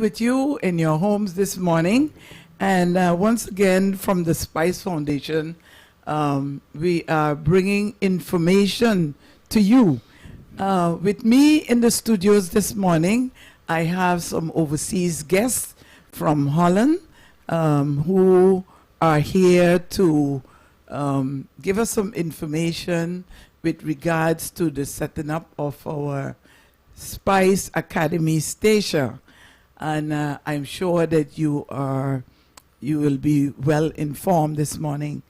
with you in your homes this morning. And once again, from the Spice Foundation, we are bringing information to you. With me in the studios this morning, I have some overseas guests from Holland who are here to give us some information with regards to the setting up of our Spice Academy station. And I'm sure that you will be well informed this morning.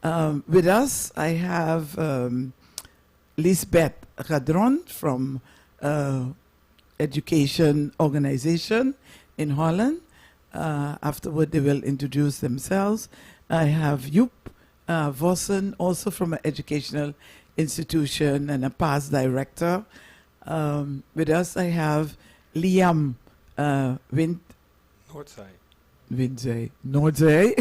With us, I have Lisbeth Gadron from Education Organization in Holland. Afterward, they will introduce themselves. I have Joep Vossen, also from an educational institution and a past director. With us, I have Liam Noordzij. Noordzij.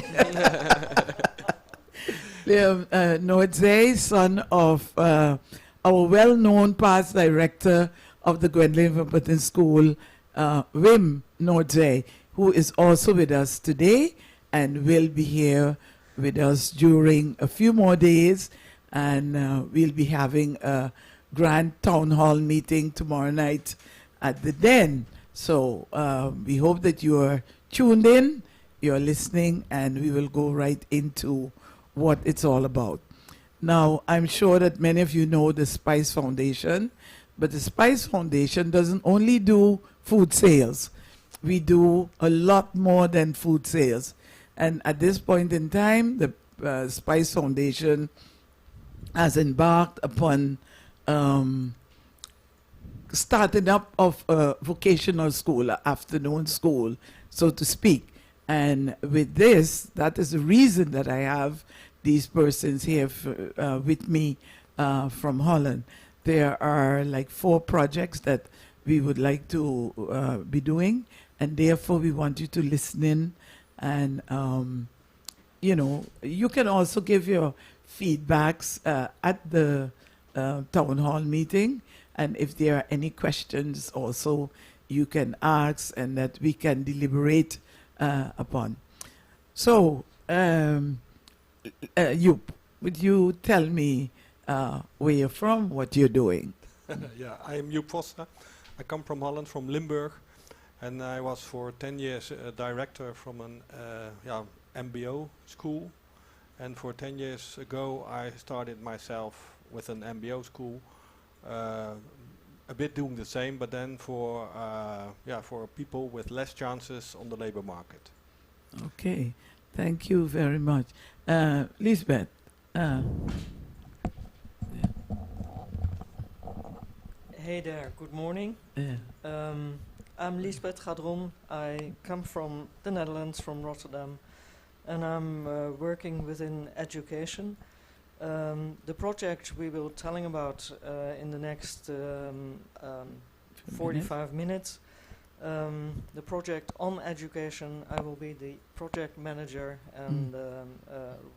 Liam Noordzij, son of our well-known past director of the Gwendolyn Verputten School, Wim Noordzij, who is also with us today and will be here with us during a few more days. And we'll be having a grand town hall meeting tomorrow night at the Den. So we hope that you are tuned in, you're listening, and we will go right into what it's all about. Now, I'm sure that many of you know the Spice Foundation, but the Spice Foundation doesn't only do food sales. We do a lot more than food sales. And at this point in time, the Spice Foundation has embarked upon starting up of a vocational school, an afternoon school, so to speak. And with this, that is the reason that I have these persons here with me from Holland. There are like 4 projects that we would like to be doing, and therefore we want you to listen in. And, you know, you can also give your feedbacks at the town hall meeting. And if there are any questions also, you can ask and that we can deliberate upon. So, Joep, would you tell me where you're from, what you're doing? Yeah, I am Joep Vossen. I come from Holland, from Limburg. And I was for 10 years a director from an MBO school. And for 10 years ago, I started myself with an MBO school. A bit doing the same, but then for people with less chances on the labor market. Okay, thank you very much. Lisbeth. Hey there, good morning. I'm Lisbeth Gadron. I come from the Netherlands, from Rotterdam, and I'm working within education. The project we will telling about in the next 45 minutes. The project on education, I will be the project manager, and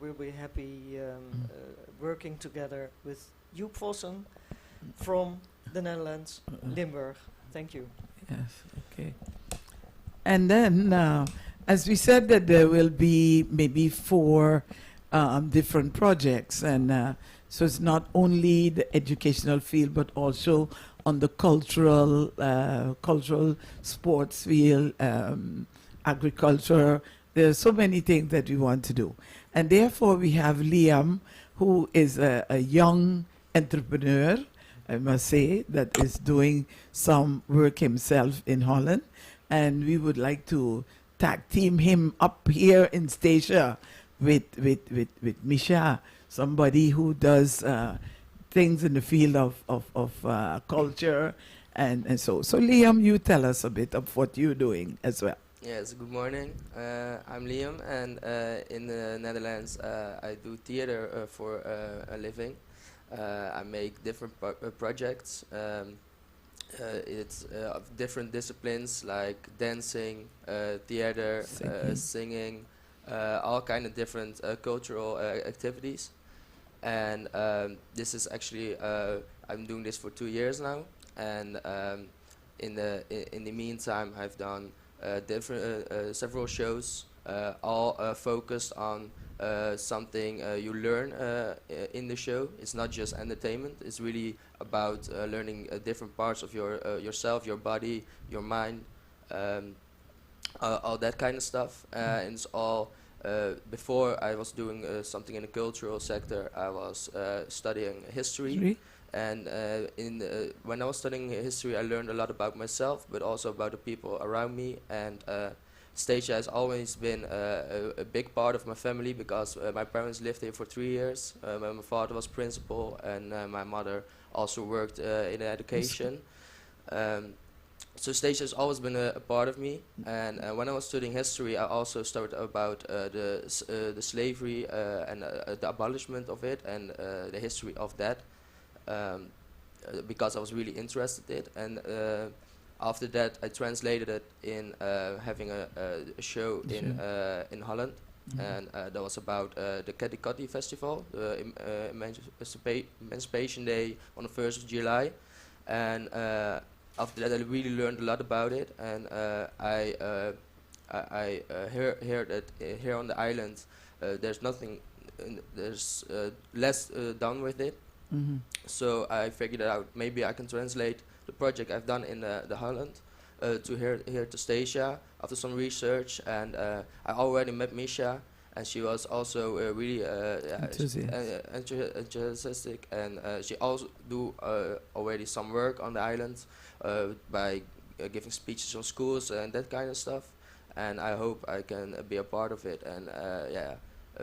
we'll be happy working together with Joep Vossen from the Netherlands, Limburg. Thank you. Yes, okay. And then, as we said, that there will be maybe 4 different projects, and so it's not only the educational field, but also on the cultural sports field, agriculture. There are so many things that we want to do. And therefore, we have Liam, who is a young entrepreneur, I must say, that is doing some work himself in Holland. And we would like to tag team him up here in Statia with Misha, somebody who does things in the field of culture and so. So Liam, you tell us a bit of what you're doing as well. Yes, good morning. I'm Liam, and in the Netherlands I do theater for a living. I make different projects. It's of different disciplines like dancing, theater, singing, all kind of different cultural activities. And this is actually I'm doing this for 2 years now. And in the meantime, I've done several shows, all focused on something you learn in the show. It's not just entertainment. It's really about learning different parts of yourself, your body, your mind, all that kind of stuff. And it's all before I was doing something in the cultural sector. I was studying history. And when I was studying history, I learned a lot about myself, but also about the people around me. And Statia has always been a big part of my family because my parents lived here for 3 years. My father was principal, and my mother also worked in education. So Statia has always been a part of me. And when I was studying history, I also studied about the slavery and the abolishment of it, and the history of that. Because I was really interested in it, and after that I translated it in having a show in Holland, and that was about the Kadikati Festival, the Emancipation Day on the 1st of July, and after that I really learned a lot about it, and I heard that here on the island there's nothing, there's less done with it. So I figured out maybe I can translate the project I've done in the Holland to here to Statia after some research, and I already met Misha, and she was also really enthusiastic, and she also do already some work on the island by giving speeches on schools and that kind of stuff, and I hope I can be a part of it and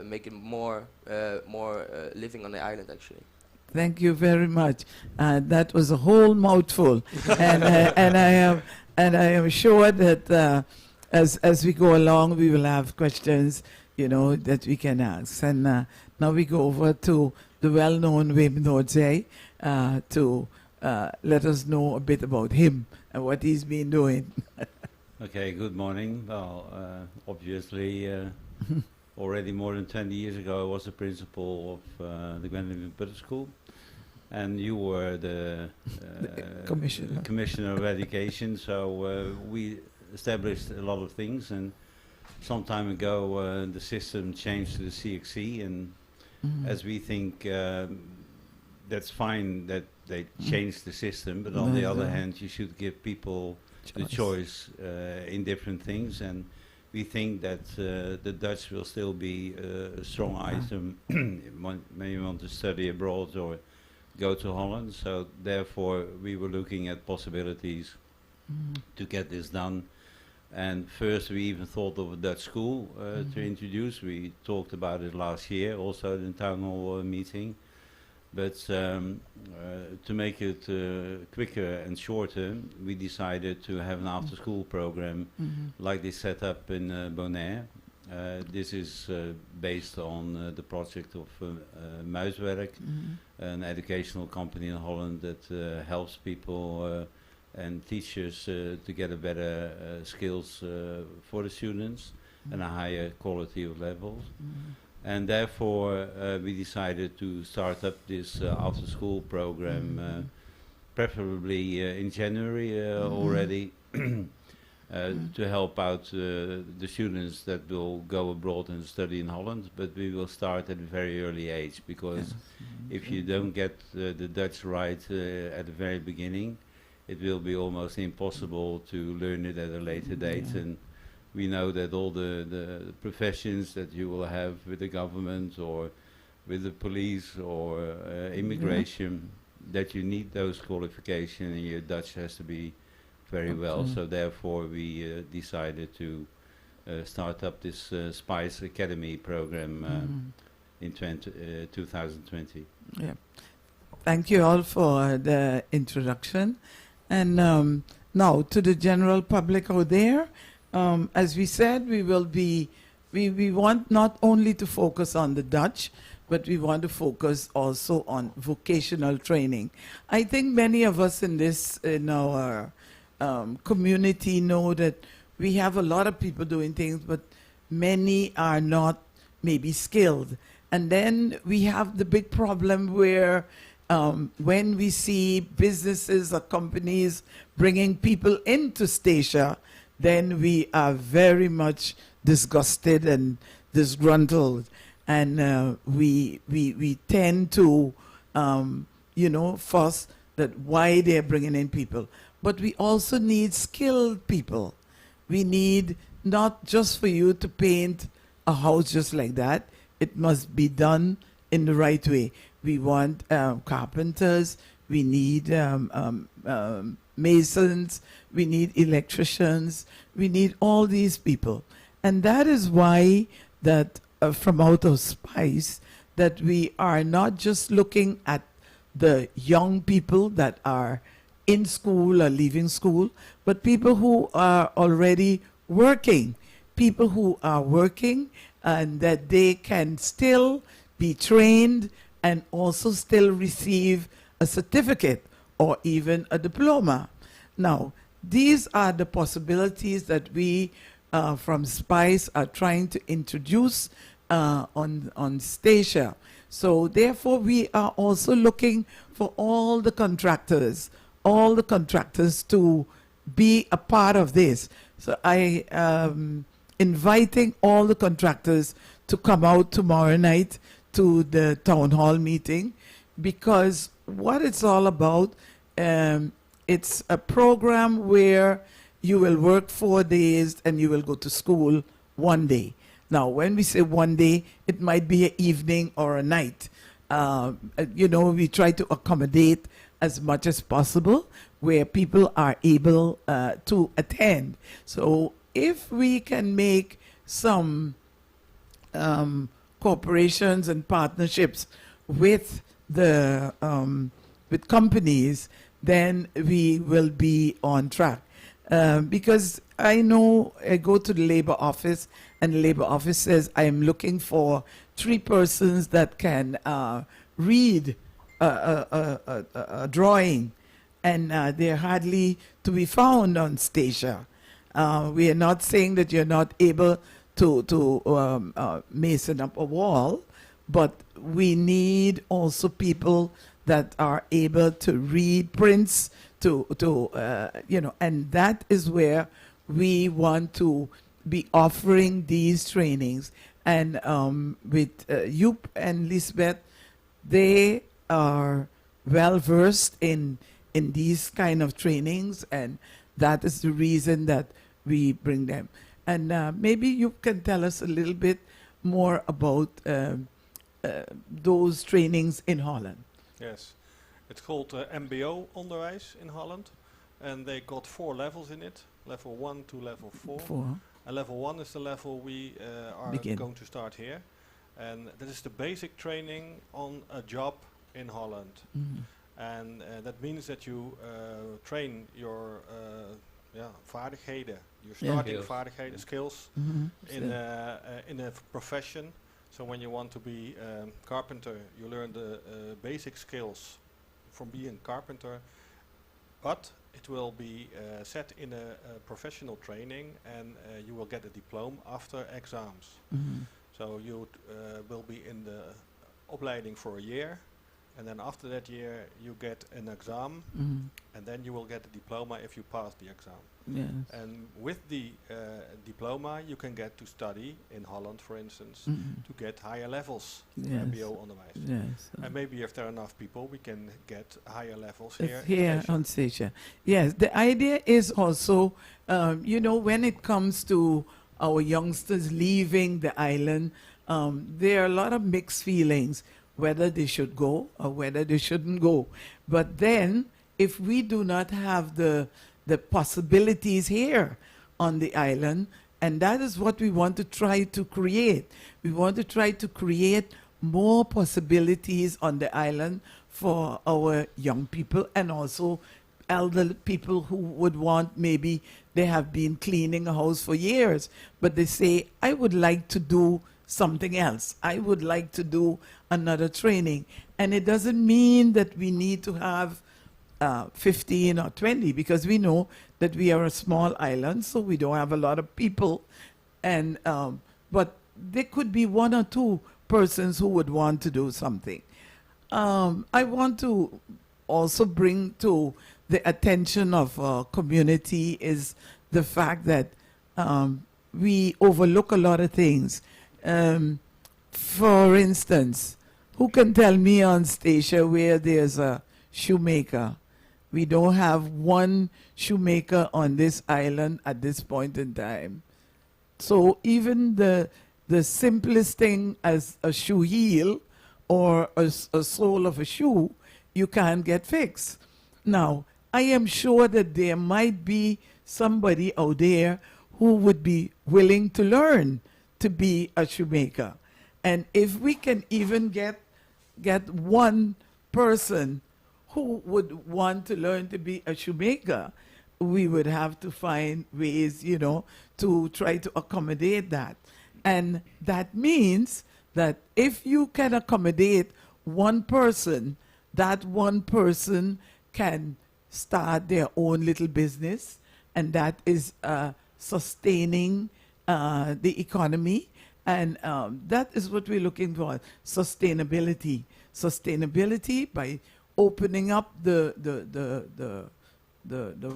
make it more living on the island actually. Thank you very much. That was a whole mouthful, and I am sure that as we go along, we will have questions, that we can ask. And now we go over to the well-known Wim Noordzij to let us know a bit about him and what he's been doing. Okay. Good morning. Well, obviously. Already more than 20 years ago, I was the principal of the Gwendolen Putter School, and you were the Commissioner of Education. So we established a lot of things, and some time ago the system changed to the CXC, and as we think that's fine that they changed the system, but on the other hand, you should give people the choice in different things, and we think that the Dutch will still be a strong item when you want to study abroad or go to Holland. So therefore we were looking at possibilities to get this done. And first we even thought of a Dutch school to introduce. We talked about it last year, also in the town hall meeting. But to make it quicker and shorter, we decided to have an after-school program like they set up in Bonaire. This is based on the project of Muiswerk, an educational company in Holland that helps people and teachers to get a better skills for the students and a higher quality of levels. And therefore we decided to start up this after-school program, preferably in January already, to help out the students that will go abroad and study in Holland. But we will start at a very early age, because if you don't get the Dutch right at the very beginning, it will be almost impossible to learn it at a later date. And we know that all the professions that you will have with the government or with the police or immigration, that you need those qualifications, and your Dutch has to be very well. So therefore we decided to start up this SPICE Academy program in 2020. Yeah. Thank you all for the introduction. And now to the general public out there, as we said, we want not only to focus on the Dutch, but we want to focus also on vocational training. I think many of us in our community know that we have a lot of people doing things, but many are not maybe skilled. And then we have the big problem where when we see businesses or companies bringing people into Statia, then we are very much disgusted and disgruntled, and we tend to, fuss that why they're bringing in people. But we also need skilled people. We need not just for you to paint a house just like that. It must be done in the right way. We want carpenters. We need masons. We need electricians. We need all these people. And that is why that from out of Spice, that we are not just looking at the young people that are in school or leaving school, but people who are already working, people who are working and that they can still be trained and also still receive a certificate or even a diploma. Now, these are the possibilities that we from SPICE are trying to introduce on Statia. So therefore, we are also looking for all the contractors to be a part of this. So I am inviting all the contractors to come out tomorrow night to the town hall meeting, because what it's all about, it's a program where you will work 4 days and you will go to school 1 day. Now, when we say 1 day, it might be an evening or a night. We try to accommodate as much as possible where people are able to attend. So if we can make some corporations and partnerships with the with companies, then we will be on track. Because I know I go to the labor office, and the labor office says I am looking for 3 persons that can read a drawing, and they're hardly to be found on Statia. We are not saying that you're not able to mason up a wall, but we need also people that are able to read prints, and that is where we want to be offering these trainings. And with Joop and Lisbeth, they are well versed in these kind of trainings, and that is the reason that we bring them. And maybe you can tell us a little bit more about those trainings in Holland. Yes, it's called MBO onderwijs in Holland, and they got 4 levels in it, level 1 to level 4. And level 1 is the level we are going to start here, and that is the basic training on a job in Holland. Mm-hmm. And that means that you train your vaardigheden, your starting vaardigheden, skills in a profession. So when you want to be carpenter, you learn the basic skills from being carpenter, but it will be set in a professional training, and you will get a diploma after exams. Mm-hmm. So you will be in the opleiding for a year, and then after that year you get an exam, and then you will get a diploma if you pass the exam. Yes. And with the diploma you can get to study in Holland, for instance, to get higher levels, Yes. MBO onderwijs. Yes. And maybe if there are enough people, we can get higher levels It's here. here on Statia. Yes, the idea is also, when it comes to our youngsters leaving the island, there are a lot of mixed feelings, whether they should go or whether they shouldn't go. But then, if we do not have the possibilities here on the island, and that is what we want to try to create. We want to try to create more possibilities on the island for our young people, and also elder people who would want, maybe they have been cleaning a house for years, but they say, I would like to do something else. I would like to do another training. And it doesn't mean that we need to have 15 or 20, because we know that we are a small island, so we don't have a lot of people. And but there could be 1 or 2 persons who would want to do something. I want to also bring to the attention of our community is the fact that we overlook a lot of things. For instance, who can tell me on Statia where there's a shoemaker? We don't have one shoemaker on this island at this point in time. So even the simplest thing as a shoe heel or a sole of a shoe, you can't get fixed. Now, I am sure that there might be somebody out there who would be willing to learn to be a shoemaker. And if we can even get one person who would want to learn to be a shoemaker, we would have to find ways, you know, to try to accommodate that. And that means that if you can accommodate one person, that one person can start their own little business, and that is sustaining the economy. And that is what we're looking for, sustainability. Sustainability by opening up the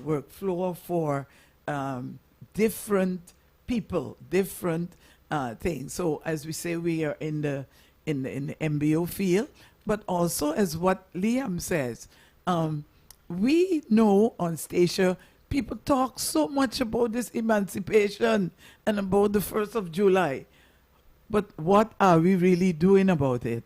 work floor for different people, different things. So as we say, we are in the MBO field, but also as what Liam says, we know on Statia, people talk so much about this emancipation and about the 1st of July. But what are we really doing about it?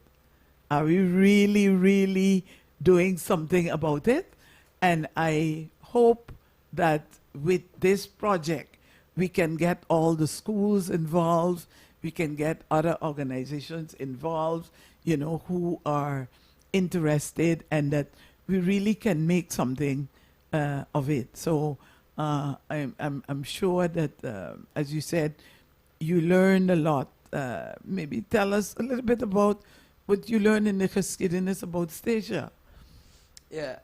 Are we really, really doing something about it? And I hope that with this project, we can get all the schools involved, we can get other organizations involved, you know, who are interested, and that we really can make something of it. So I'm sure that, as you said, you learned a lot. Maybe tell us a little bit about what you learned in the geschiedenis about Statia. Yeah,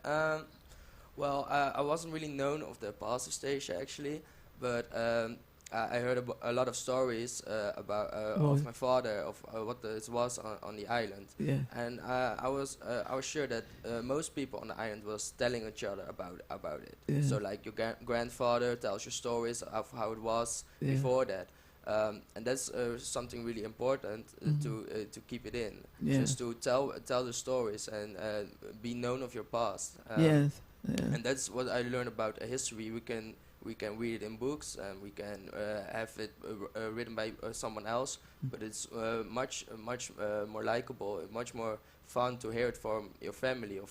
well, I wasn't really known of the past of Statia actually, but I heard a lot of stories about of my father, of what it was on the island. Yeah. And I was sure that most people on the island was telling each other about it. Yeah. So like your grandfather tells you stories of how it was Yeah. before that. And that's something really important to keep it in, Yeah. just to tell the stories and be known of your past. Yes. Yeah. And that's what I learned about history. We can read it in books, and we can have it written by someone else. But it's much more likable, much more fun to hear it from your family or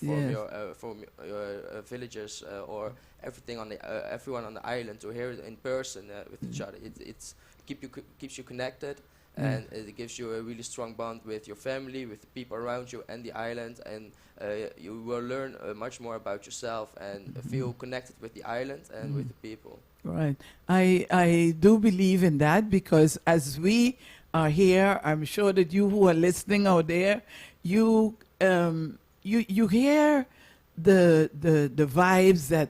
from your villagers or everyone on the island, to hear it in person with each other. It's keeps you connected, and it gives you a really strong bond with your family, with the people around you and the island, and you will learn much more about yourself and feel connected with the island and with the people. Right. I do believe in that, because as we are here, I'm sure that you who are listening out there, you hear the vibes that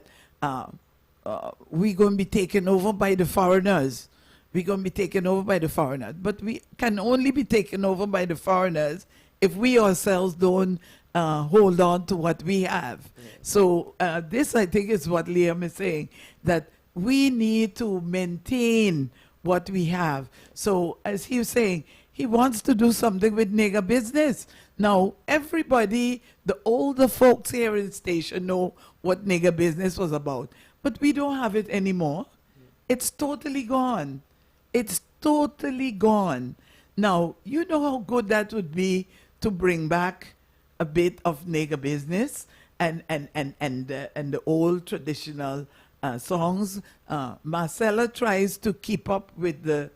we're going to be taken over by the foreigners. We're going to be taken over by the foreigners. But we can only be taken over by the foreigners if we ourselves don't hold on to what we have. Yeah. So this, I think, is what Liam is saying, that we need to maintain what we have. So as he was saying, he wants to do something with nigger business. Now, everybody, the older folks here in Statia know what nigger business was about. But we don't have it anymore. It's totally gone. It's totally gone. Now, you know how good that would be to bring back a bit of nigger business and the old traditional songs. Marcella tries to keep up with the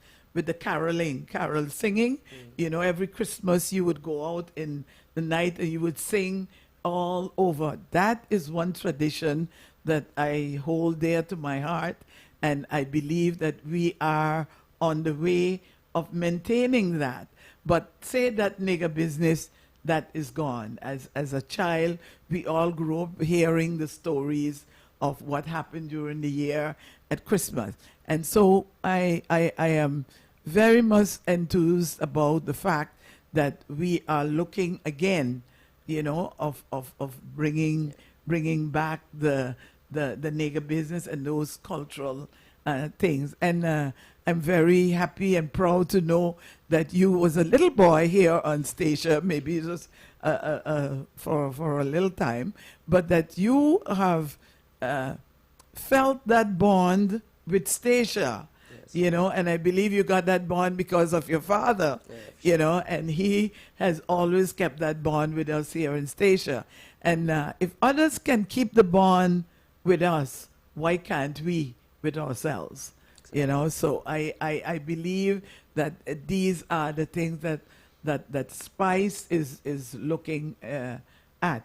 carol singing. You know, every Christmas you would go out in the night and you would sing all over. That is one tradition that I hold dear to my heart, and I believe that we are on the way of maintaining that. But say that nigger business, that is gone. As a child, we all grew up hearing the stories of what happened during the year at Christmas. And so I am very much enthused about the fact that we are looking again, you know, of bringing back the nigger business and those cultural things. And I'm very happy and proud to know that you was a little boy here on Statia, maybe just for a little time, but that you have felt that bond with Statia, Yes. you know, and I believe you got that bond because of your father, Yeah, you know, and he has always kept that bond with us here in Statia. And if others can keep the bond with us, why can't we with ourselves? You know, so I believe that these are the things that Spice is looking at.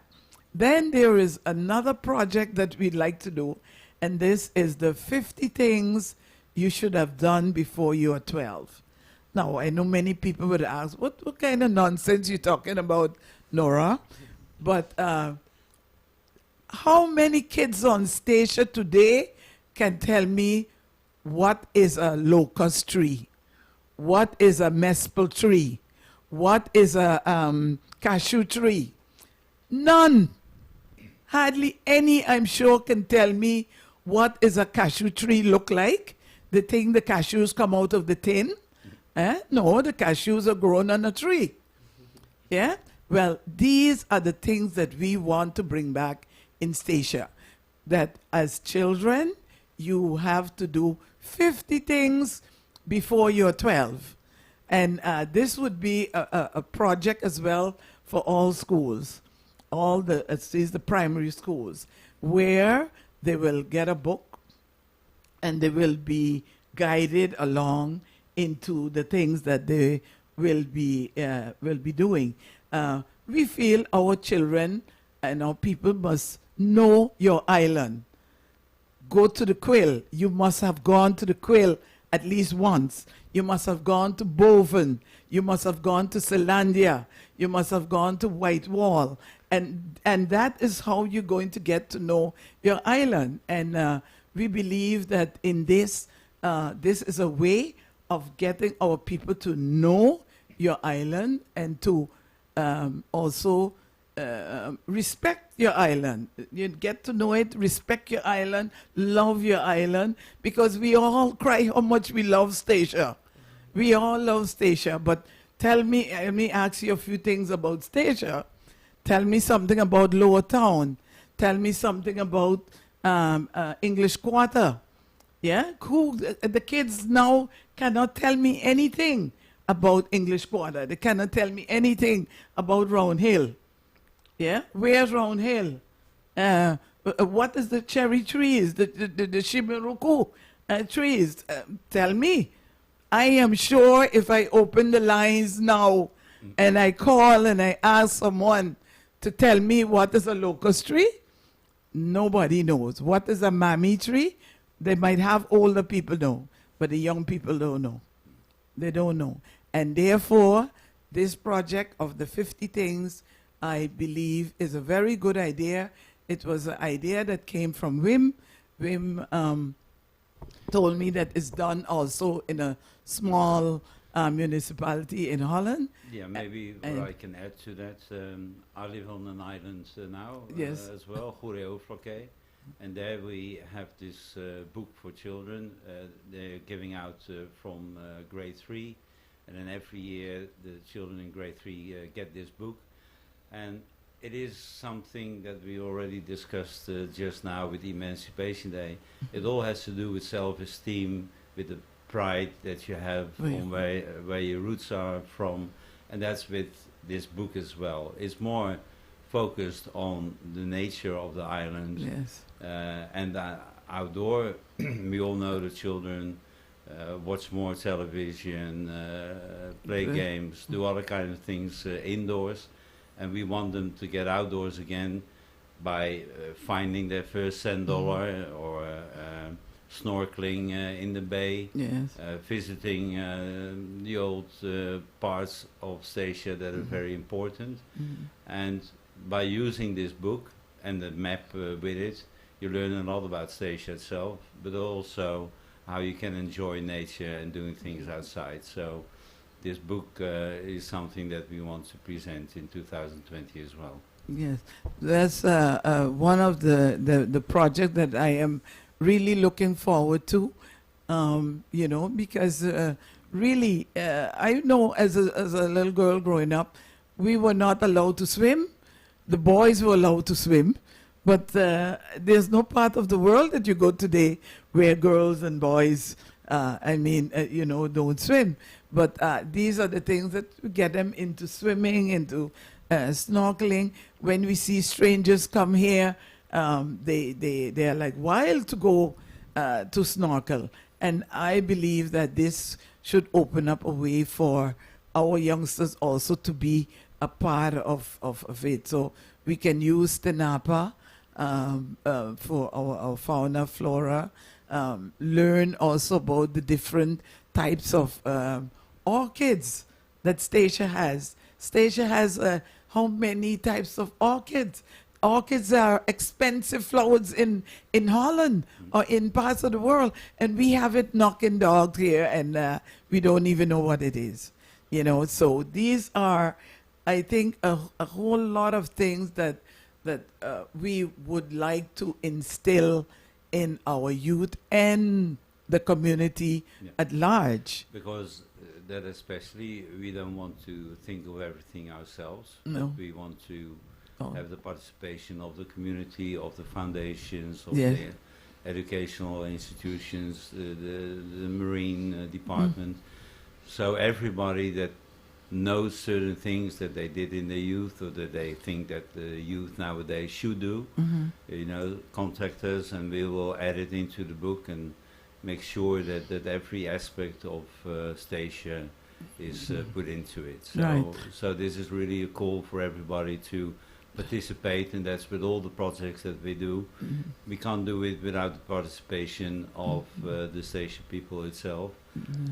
Then there is another project that we'd like to do, and this is the 50 things you should have done before you are 12. Now, I know many people would ask, what kind of nonsense you talking about, Nora? But how many kids on Statia today can tell me what is a locust tree? What is a mespel tree? What is a cashew tree? None. Hardly any, I'm sure, can tell me what is a cashew tree look like. The thing the cashews come out of the tin. No, the cashews are grown on a tree. Yeah? Well, these are the things that we want to bring back in Statia. That as children, you have to do 50 things before you're 12. And this would be a project as well for all schools, all the, at least the primary schools, where they will get a book and they will be guided along into the things that they will be doing. We feel our children and our people must know your island. Go to the Quill. You must have gone to the Quill at least once. You must have gone to Boven. You must have gone to Zealandia. You must have gone to Whitewall. And that is how you're going to get to know your island. And we believe that in this, this is a way of getting our people to know your island and to also respect your island. You get to know it, respect your island, love your island, because we all cry how much we love Statia. We all love Statia, but let me ask you a few things about Statia. Tell me something about Lower Town. Tell me something about English Quarter. Yeah, the kids now cannot tell me anything about English Quarter. They cannot tell me anything about Round Hill. Yeah, where's Round Hill? What is the cherry trees, the Shimeruku trees? Tell me. I am sure if I open the lines now and I call and I ask someone to tell me what is a locust tree, nobody knows. What is a mammy tree? They might have older people know, but the young people don't know. They don't know. And therefore, this project of the 50 things, I believe, is a very good idea. It was an idea that came from Wim. Wim told me that it's done also in a small municipality in Holland. Yeah, maybe what I can add to that, I live on an island now Yes. as well, Goeree-Overflakkee, and there we have this book for children. They're giving out from grade 3, and then every year the children in grade 3 get this book. And it is something that we already discussed just now with Emancipation Day. It all has to do with self-esteem, with the pride that you have from where your roots are from, and that's with this book as well. It's more focused on the nature of the island. Yes. And outdoor. We all know the children watch more television, play games, do other kind of things indoors, and we want them to get outdoors again by finding their first $10 or snorkeling in the bay, Yes. visiting the old parts of Statia that are very important. And by using this book and the map with it, you learn a lot about Statia itself, but also how you can enjoy nature and doing things outside. So this book is something that we want to present in 2020 as well. Yes, that's one of the projects that I am really looking forward to. You know, because really, I know as a little girl growing up, we were not allowed to swim. The boys were allowed to swim, but there's no part of the world that you go today where girls and boys, you know, don't swim. But these are the things that get them into swimming, into snorkeling. When we see strangers come here, they are like wild to go to snorkel. And I believe that this should open up a way for our youngsters also to be a part of it. So we can use Tenapa for our fauna, flora, learn also about the different types of orchids that Statia has. Statia has how many types of orchids? Orchids are expensive flowers in Holland or in parts of the world, and we have it knocking dogs here, and we don't even know what it is. You know, so these are, I think, a whole lot of things that we would like to instill in our youth and the community at large. Because that especially, we don't want to think of everything ourselves. No. But we want to have the participation of the community, of the foundations, of Yes. the educational institutions, the marine department. So everybody that knows certain things that they did in their youth or that they think that the youth nowadays should do, you know, contact us and we will add it into the book and make sure that every aspect of Statia is put into it. So, Right. so this is really a call for everybody to participate, and that's with all the projects that we do. We can't do it without the participation of the Statia people itself.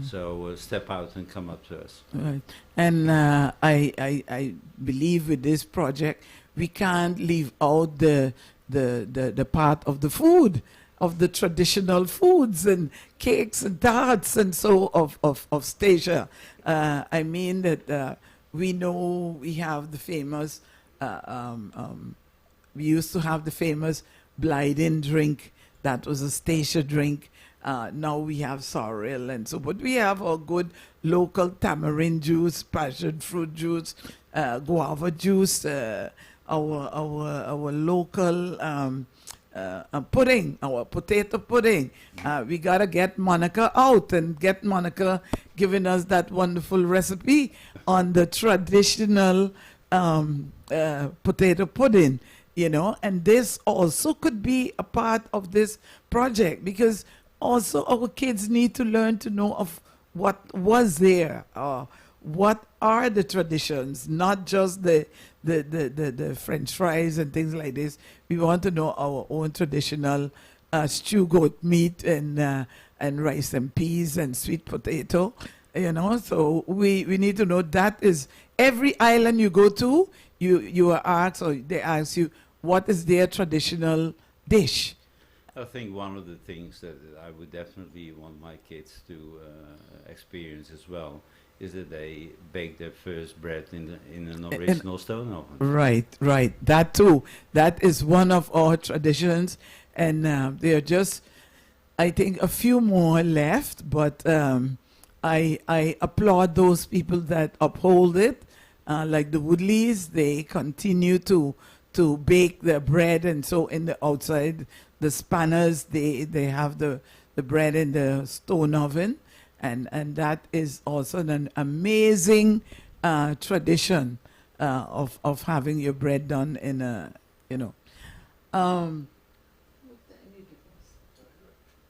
So step out and come up to us. Right. And I believe with this project, we can't leave out the part of the food, of the traditional foods and cakes and tarts and so of Statia. I mean that we know we have the famous, we used to have the famous Blyden drink. That was a Statia drink. Now we have sorrel and so, but we have a good local tamarind juice, passion fruit juice, guava juice, our local pudding, our potato pudding. We gotta get Monica out and get Monica giving us that wonderful recipe on the traditional potato pudding, you know, and this also could be a part of this project because also our kids need to learn to know of what was there, what are the traditions, not just the French fries and things like this. We want to know our own traditional stew goat meat and rice and peas and sweet potato, you know. So we need to know that is every island you go to, you are asked or they ask you what is their traditional dish. I think one of the things that I would definitely want my kids to experience as well is that they bake their first bread in an original stone oven. Right. That too. That is one of our traditions, and there are just, I think, a few more left. But I applaud those people that uphold it, like the Woodleys. They continue to bake their bread, and so in the outside. The Spanners, they have the bread in the stone oven, and that is also an amazing tradition of having your bread done in a, you know.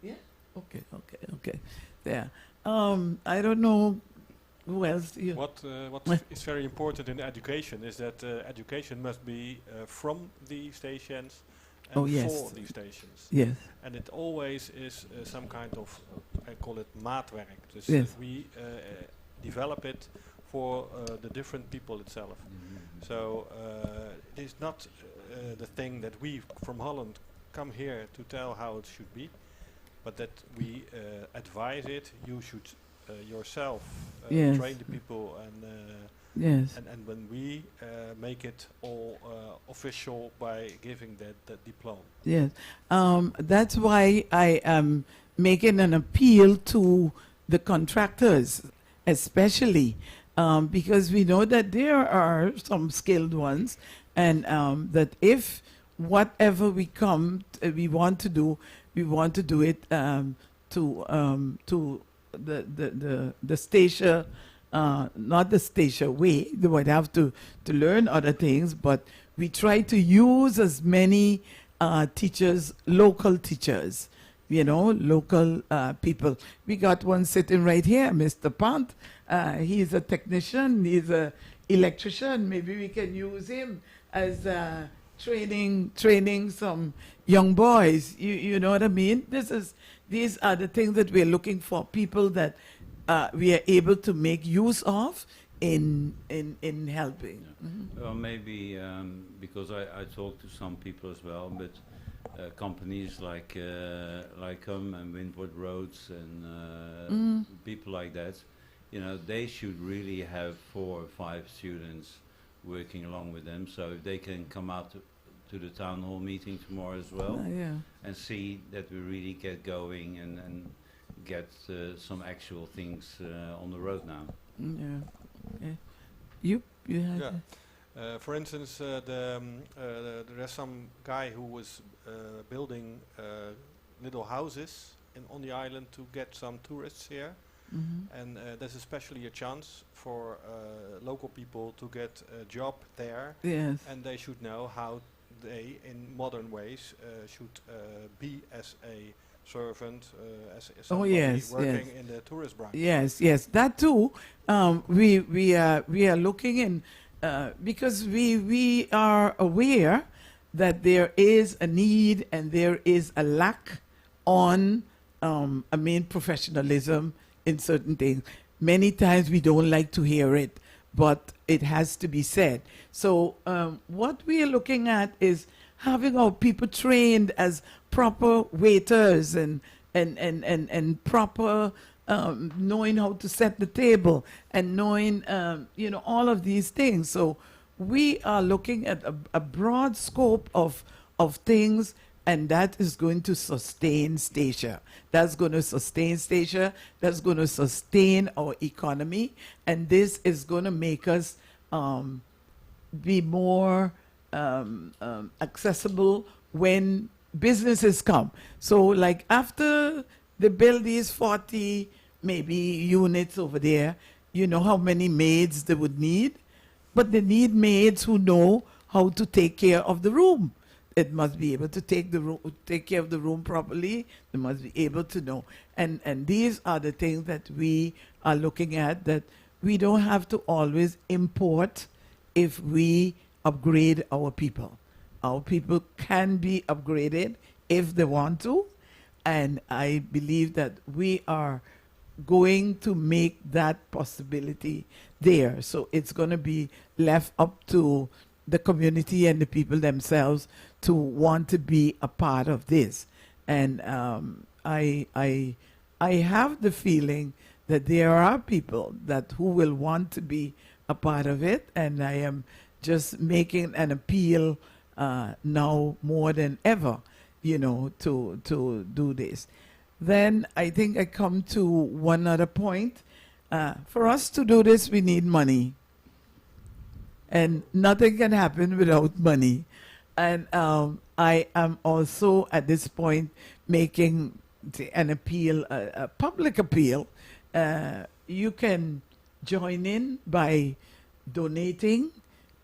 Yeah. Okay. There. I don't know who else. What is very important in education is that education must be from the stations. And for these stations. Yes. And it always is some kind of, I call it maatwerk. Dus we develop it for the different people itself. So it is not the thing that we from Holland come here to tell how it should be, but that we advise it. You should yourself train the people and when we make it all official by giving that diploma. Yes, that's why I am making an appeal to the contractors, especially because we know that there are some skilled ones, and that if whatever we want to do, we want to do it to the station, not the station way. They would have to learn other things, but we try to use as many teachers, local teachers, local people. We got one sitting right here, Mr. Pant. He's a technician, he's a electrician. Maybe we can use him as training some young boys. You know what I mean? These are the things that we're looking for, people that we are able to make use of in helping. Well, maybe because I talk to some people as well, but companies like Lycum and Windward Roads and people like that, they should really have 4 or 5 students working along with them. So if they can come out to the town hall meeting tomorrow as well, and see that we really get going and get some actual things on the road now. Yeah. Okay. You had for instance, there's some guy who was building little houses on the island to get some tourists here. And there's especially a chance for local people to get a job there. Yes. And they should know how they, in modern ways, should be as a servant, as somebody working in the tourist branch. Yes, that too. We are looking in because we are aware that there is a need and there is a lack on professionalism in certain things. Many times we don't like to hear it, but it has to be said. So what we are looking at is having our people trained as proper waiters and proper knowing how to set the table and knowing all of these things. So we are looking at a broad scope of things, and that is going to sustain Statia. That's going to sustain Statia. That's going to sustain our economy. And this is going to make us be more accessible when businesses come. So like after they build these 40 maybe units over there, you know how many maids they would need? But they need maids who know how to take care of the room. It must be able to take care of the room properly. They must be able to know. And these are the things that we are looking at, that we don't have to always import if we upgrade our people. Our people can be upgraded if they want to. And I believe that we are going to make that possibility there. So it's going to be left up to the community and the people themselves to want to be a part of this. And I have the feeling that there are people who will want to be a part of it, and I am just making an appeal now more than ever, to do this. Then I think I come to one other point. For us to do this, we need money. And nothing can happen without money. And I am also at this point making an appeal, a public appeal. You can join in by donating.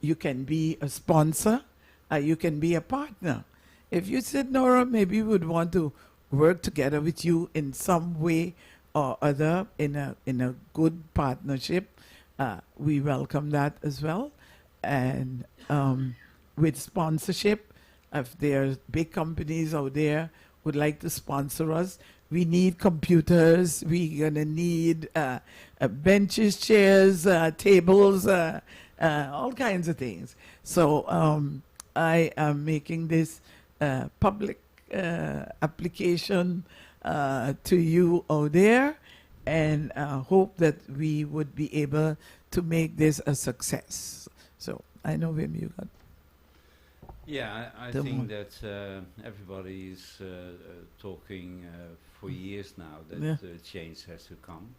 You can be a sponsor. You can be a partner. If you said, Nora, maybe we would want to work together with you in some way or other in a good partnership, we welcome that as well. And with sponsorship, if there's big companies out there would like to sponsor us, we need computers, we're gonna need benches, chairs, tables, all kinds of things. So I am making this public application to you out there, and hope that we would be able to make this a success. So I know, Wim, you got. Yeah, I think that everybody is talking for years now that Yeah. change has to come,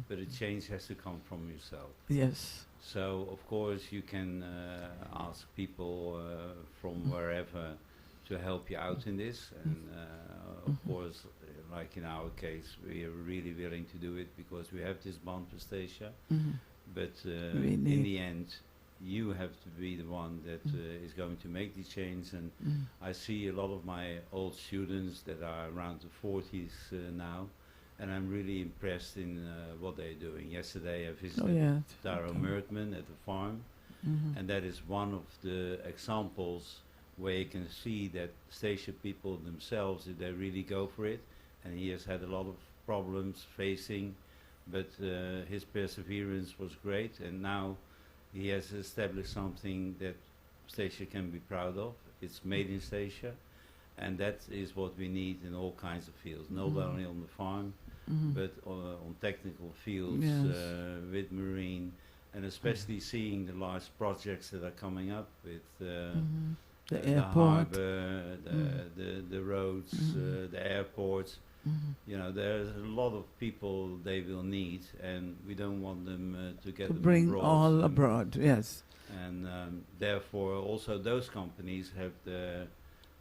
but the change has to come from yourself. Yes. So of course you can ask people from wherever to help you out in this, and of course, like in our case, we are really willing to do it because we have this bond with Stacia. But We in need- the end, you have to be the one that is going to make the change. And I see a lot of my old students that are around the 40s now, and I'm really impressed in what they're doing. Yesterday I visited Oh yeah. Darrow Murtman at the farm, and that is one of the examples where you can see that Stacia people themselves, if they really go for it, and he has had a lot of problems facing, but his perseverance was great, and now he has established something that Stacia can be proud of. It's made in Stacia, and that is what we need in all kinds of fields, not only on the farm, but on technical fields, Yes. with marine, and especially seeing the large projects that are coming up with The the airport. harbour, the roads, the airports. You know, there's a lot of people they will need, and we don't want them to get To them bring abroad. all And- abroad. Yes. And therefore, also those companies have the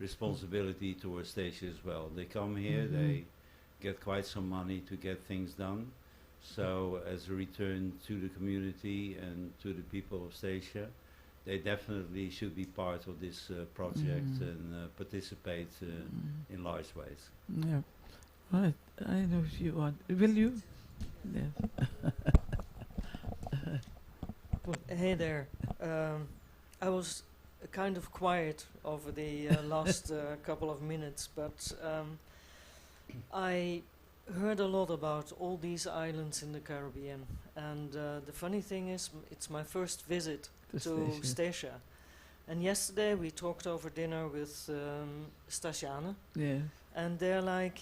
responsibility towards Stacia as well. They come here, they get quite some money to get things done. So as a return to the community and to the people of Stacia, they definitely should be part of this project and participate in large ways. Yeah. Right. I know if you want. Will you? Yes. Hey there. I was kind of quiet over the last couple of minutes, but I heard a lot about all these islands in the Caribbean. And the funny thing is, it's my first visit To to Stacia. Stacia. And yesterday we talked over dinner with Statiane, Yeah. and they're like,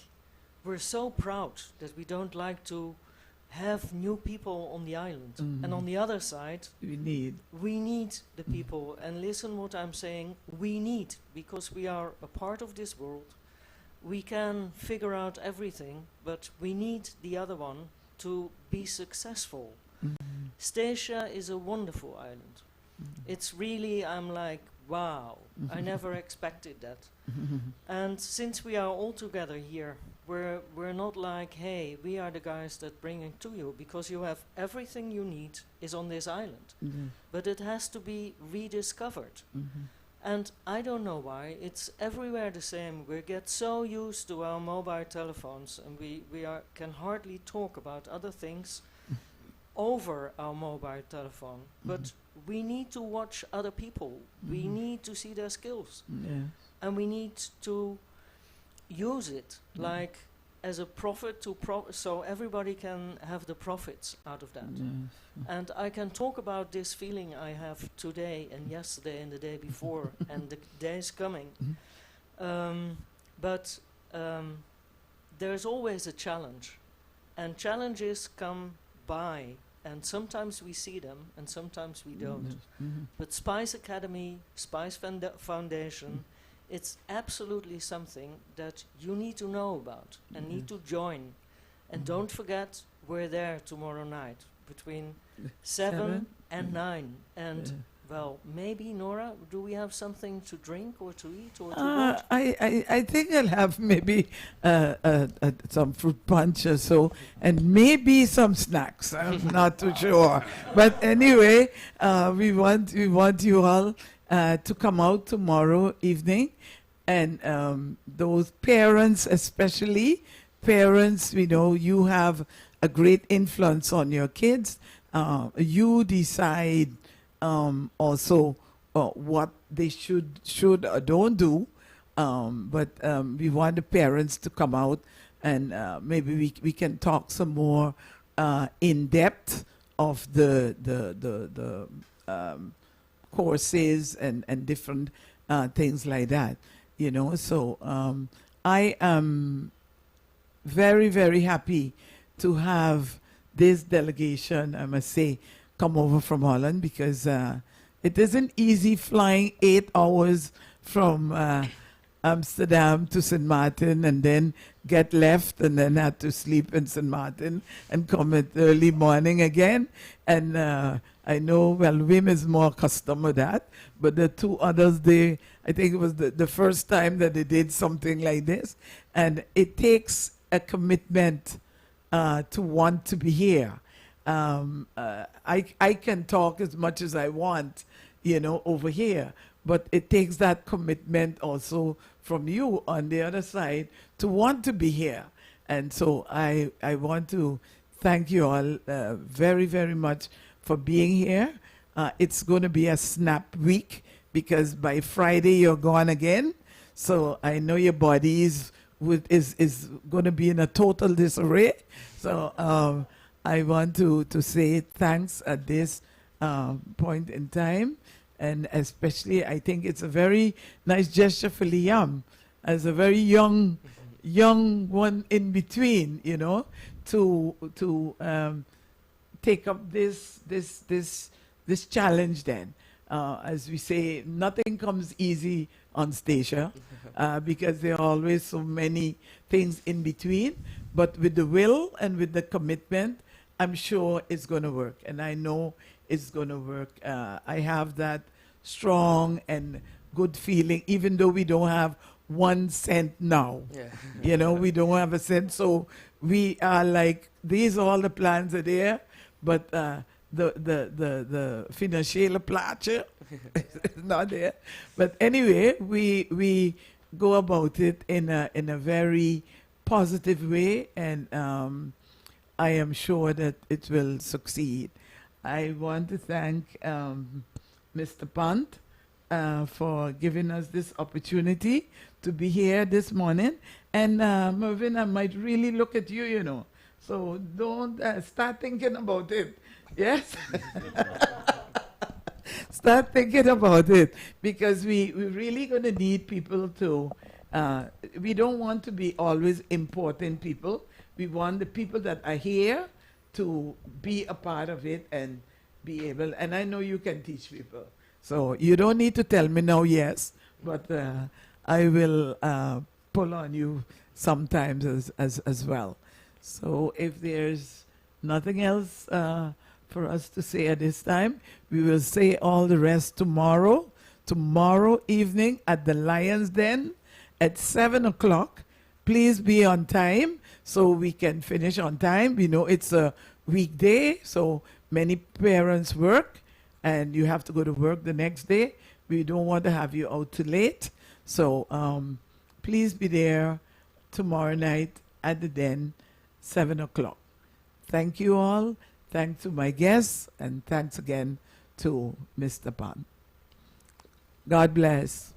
we're so proud that we don't like to have new people on the island. And on the other side, We need. we need the people. And listen what I'm saying, we need, because we are a part of this world. We can figure out everything, but we need the other one to be successful. Stacia is a wonderful island. It's really, I'm like, wow, I never expected that. And since we are all together here, we're not like, hey, we are the guys that bring it to you, because you have everything you need is on this island. But it has to be rediscovered. And I don't know why, it's everywhere the same. We get so used to our mobile telephones, and we can hardly talk about other things over our mobile telephone. But we need to watch other people. We need to see their skills. Yeah. And we need to use it like as a profit to so everybody can have the profits out of that. And I can talk about this feeling I have today and yesterday and the day before and the days coming. But there's always a challenge. And challenges come by. And sometimes we see them and sometimes we don't. But Spice Academy, Spice Foundation, it's absolutely something that you need to know about and need to join. And don't forget, we're there tomorrow night between 7 and 9. And, well, maybe, Nora, do we have something to drink or to eat or to watch? I think I'll have maybe some fruit punch or so, and maybe some snacks. I'm not too sure, but anyway, we want you all to come out tomorrow evening, and those parents, especially parents, we know you have a great influence on your kids. You decide also what they should or don't do. But we want the parents to come out, and maybe we can talk some more in depth of the courses and different things like that. You know, so I am very, very happy to have this delegation, I must say, come over from Holland, because it isn't easy flying 8 hours from Amsterdam to St. Martin and then get left and then had to sleep in St. Martin and come at early morning again. And I know, well, Wim is more accustomed to that, but the two others, I think it was the first time that they did something like this. And it takes a commitment to want to be here. I can talk as much as I want, over here, but it takes that commitment also from you on the other side to want to be here. And so I want to thank you all very, very much for being here. It's going to be a snap week because by Friday you're gone again. So I know your body is going to be in a total disarray. So I want to say thanks at this point in time. And especially, I think it's a very nice gesture for Liam, as a very young one in between, to take up this challenge. Then, as we say, nothing comes easy on Statia, because there are always so many things in between. But with the will and with the commitment, I'm sure it's going to work, and I know it's going to work. I have that strong and good feeling, even though we don't have 1 cent now. Yeah. We don't have a cent, so we are like, these all the plans are there, but the financiële plaatje is not there. But anyway, we go about it in a very positive way, and I am sure that it will succeed. I want to thank Mr. Pant for giving us this opportunity to be here this morning. And Mervyn, I might really look at you, So don't start thinking about it. Yes? Start thinking about it, because we're really going to need people to, we don't want to be always important people. We want the people that are here to be a part of it and be able, and I know you can teach people. So you don't need to tell me now, yes, but I will pull on you sometimes as well. So if there's nothing else for us to say at this time, we will say all the rest tomorrow evening at the Lion's Den at 7 o'clock. Please be on time so we can finish on time. We know it's a weekday, so many parents work and you have to go to work the next day. We don't want to have you out too late. So please be there tomorrow night at the Den, 7 o'clock. Thank you all. Thanks to my guests, and thanks again to Mr. Pan. God bless.